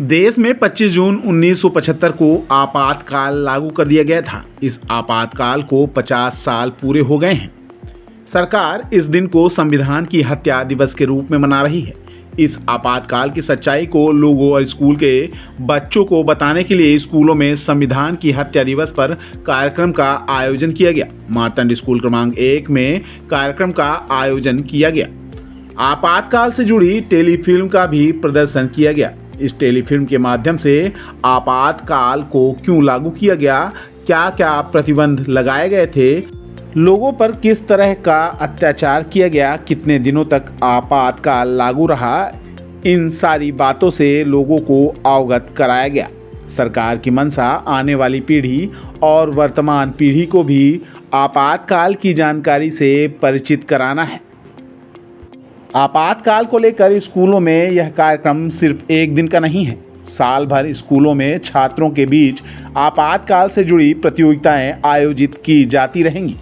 देश में 25 जून 1975 को आपातकाल लागू कर दिया गया था। इस आपातकाल को 50 साल पूरे हो गए हैं। सरकार इस दिन को संविधान की हत्या दिवस के रूप में मना रही है। इस आपातकाल की सच्चाई को लोगों और स्कूल के बच्चों को बताने के लिए स्कूलों में संविधान की हत्या दिवस पर कार्यक्रम का आयोजन किया गया। मार्तंड स्कूल क्रमांक 1 में कार्यक्रम का आयोजन किया गया। आपातकाल से जुड़ी टेलीफिल्म का भी प्रदर्शन किया गया। इस टेलीफिल्म के माध्यम से आपातकाल को क्यों लागू किया गया, क्या क्या प्रतिबंध लगाए गए थे, लोगों पर किस तरह का अत्याचार किया गया, कितने दिनों तक आपातकाल लागू रहा, इन सारी बातों से लोगों को अवगत कराया गया। सरकार की मंशा आने वाली पीढ़ी और वर्तमान पीढ़ी को भी आपातकाल की जानकारी से परिचित कराना है। आपातकाल को लेकर स्कूलों में यह कार्यक्रम सिर्फ एक दिन का नहीं है। साल भर स्कूलों में छात्रों के बीच आपातकाल से जुड़ी प्रतियोगिताएं आयोजित की जाती रहेंगी।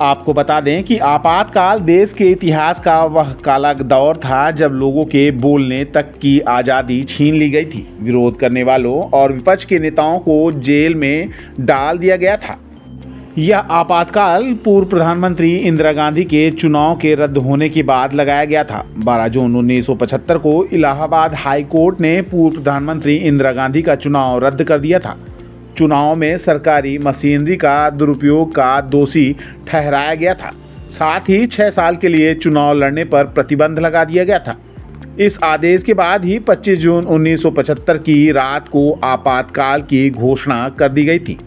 आपको बता दें कि आपातकाल देश के इतिहास का वह काला दौर था जब लोगों के बोलने तक की आज़ादी छीन ली गई थी। विरोध करने वालों और विपक्ष के नेताओं को जेल में डाल दिया गया था। यह आपातकाल पूर्व प्रधानमंत्री इंदिरा गांधी के चुनाव के रद्द होने के बाद लगाया गया था। 12 जून 1975 को इलाहाबाद हाई कोर्ट ने पूर्व प्रधानमंत्री इंदिरा गांधी का चुनाव रद्द कर दिया था। चुनाव में सरकारी मशीनरी का दुरुपयोग का दोषी ठहराया गया था। साथ ही 6 साल के लिए चुनाव लड़ने पर प्रतिबंध लगा दिया गया था। इस आदेश के बाद ही 25 जून 1975 की रात को आपातकाल की घोषणा कर दी गई थी।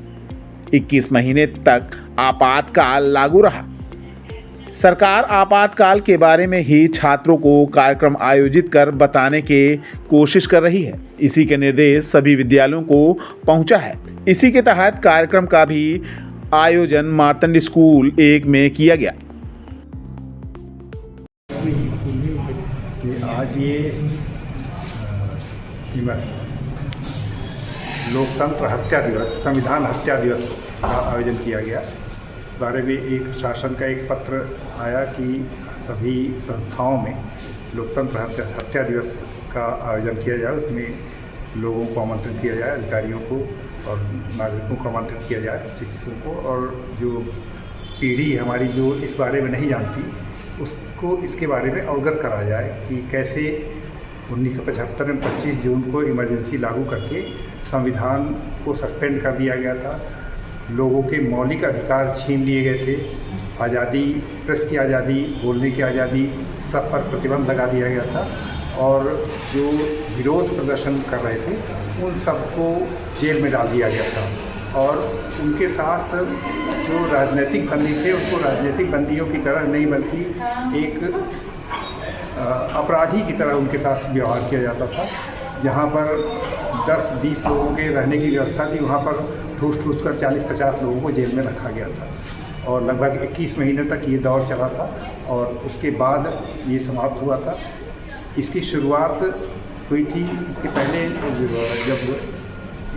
21 महीने तक आपातकाल लागू रहा। सरकार आपातकाल के बारे में ही छात्रों को कार्यक्रम आयोजित कर बताने की कोशिश कर रही है। इसी के निर्देश सभी विद्यालयों को पहुंचा है। इसी के तहत कार्यक्रम का भी आयोजन मार्तंड स्कूल 1 में किया गया। कि आज ये लोकतंत्र हत्या दिवस, संविधान हत्या दिवस का आयोजन किया गया। इस बारे में एक शासन का एक पत्र आया कि सभी संस्थाओं में लोकतंत्र हत्या दिवस का आयोजन किया जाए। उसमें लोगों को आमंत्रित किया जाए, अधिकारियों को और नागरिकों को आमंत्रित किया जाए, शिक्षकों को, और जो पीढ़ी हमारी जो इस बारे में नहीं जानती उसको इसके बारे में अवगत कराया जाए कि कैसे 1975 में 25 जून को इमरजेंसी लागू करके संविधान को सस्पेंड कर दिया गया था। लोगों के मौलिक अधिकार छीन लिए गए थे। आज़ादी, प्रेस की आज़ादी, बोलने की आज़ादी, सब पर प्रतिबंध लगा दिया गया था। और जो विरोध प्रदर्शन कर रहे थे उन सबको जेल में डाल दिया गया था। और उनके साथ जो राजनीतिक बंदी थे उनको राजनीतिक बंदियों की तरह नहीं बल्कि एक अपराधी की तरह उनके साथ व्यवहार किया जाता था। जहाँ पर 10-20 लोगों के रहने की व्यवस्था थी, वहाँ पर ठूस कर 40-50 लोगों को जेल में रखा गया था। और लगभग 21 महीने तक ये दौर चला था और उसके बाद ये समाप्त हुआ था। इसकी शुरुआत हुई थी, इसके पहले जब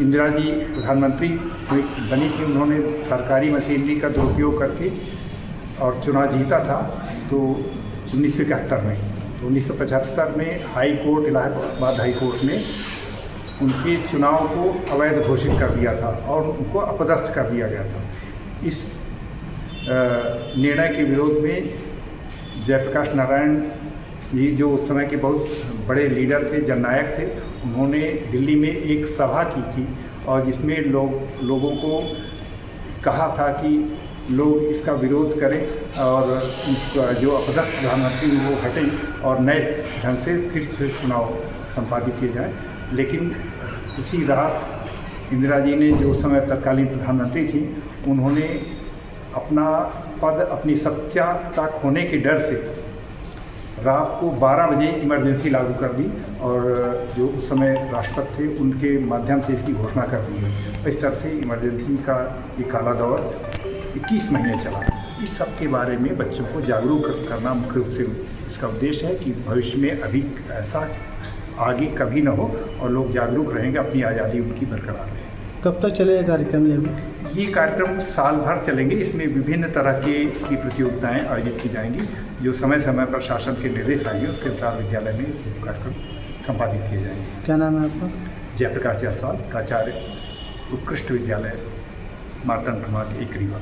इंदिरा जी प्रधानमंत्री बनी थी, उन्होंने सरकारी मशीनरी का दुरुपयोग करके और चुनाव जीता था तो 1971 में। तो 1975 में high court, Allahabad high court ने उनके चुनाव को अवैध घोषित कर दिया था और उनको अपदस्थ कर दिया गया था। इस निर्णय के विरोध में जयप्रकाश नारायण जी, जो उस समय के बहुत बड़े लीडर थे, जननायक थे, उन्होंने दिल्ली में एक सभा की थी और जिसमें लोगों को कहा था कि लोग इसका विरोध करें और जो अपदस्थ प्रधानमंत्री वो हटें और नए ढंग से फिर से चुनाव संपादित किए जाएं। लेकिन इसी रात इंदिरा जी ने, जो उस समय तत्कालीन प्रधानमंत्री थी, उन्होंने अपना पद अपनी सत्ता खोने के डर से रात को 12 बजे इमरजेंसी लागू कर दी और जो उस समय राष्ट्रपति थे उनके माध्यम से इसकी घोषणा कर दी है। इस तरह से इमरजेंसी का ये काला दौर 21 महीने चला। इस सब के बारे में बच्चों को जागरूक करना मुख्य रूप से इसका उद्देश्य है कि भविष्य में अभी ऐसा आगे कभी न हो और लोग जागरूक रहेंगे, अपनी आज़ादी उनकी बरकरार रहेगी। कब तक चलेगा कार्यक्रम? ये कार्यक्रम साल भर चलेंगे। इसमें विभिन्न तरह की प्रतियोगिताएं आयोजित की जाएंगी। जो समय समय पर शासन के निर्देश आएंगे उसके अनुसार विद्यालय में कार्यक्रम संपादित किए जाएंगे। क्या नाम है आपका? जयप्रकाश जायसवाल, प्राचार्य उत्कृष्ट विद्यालय मार्तंड क्रमांक 1 रीवा।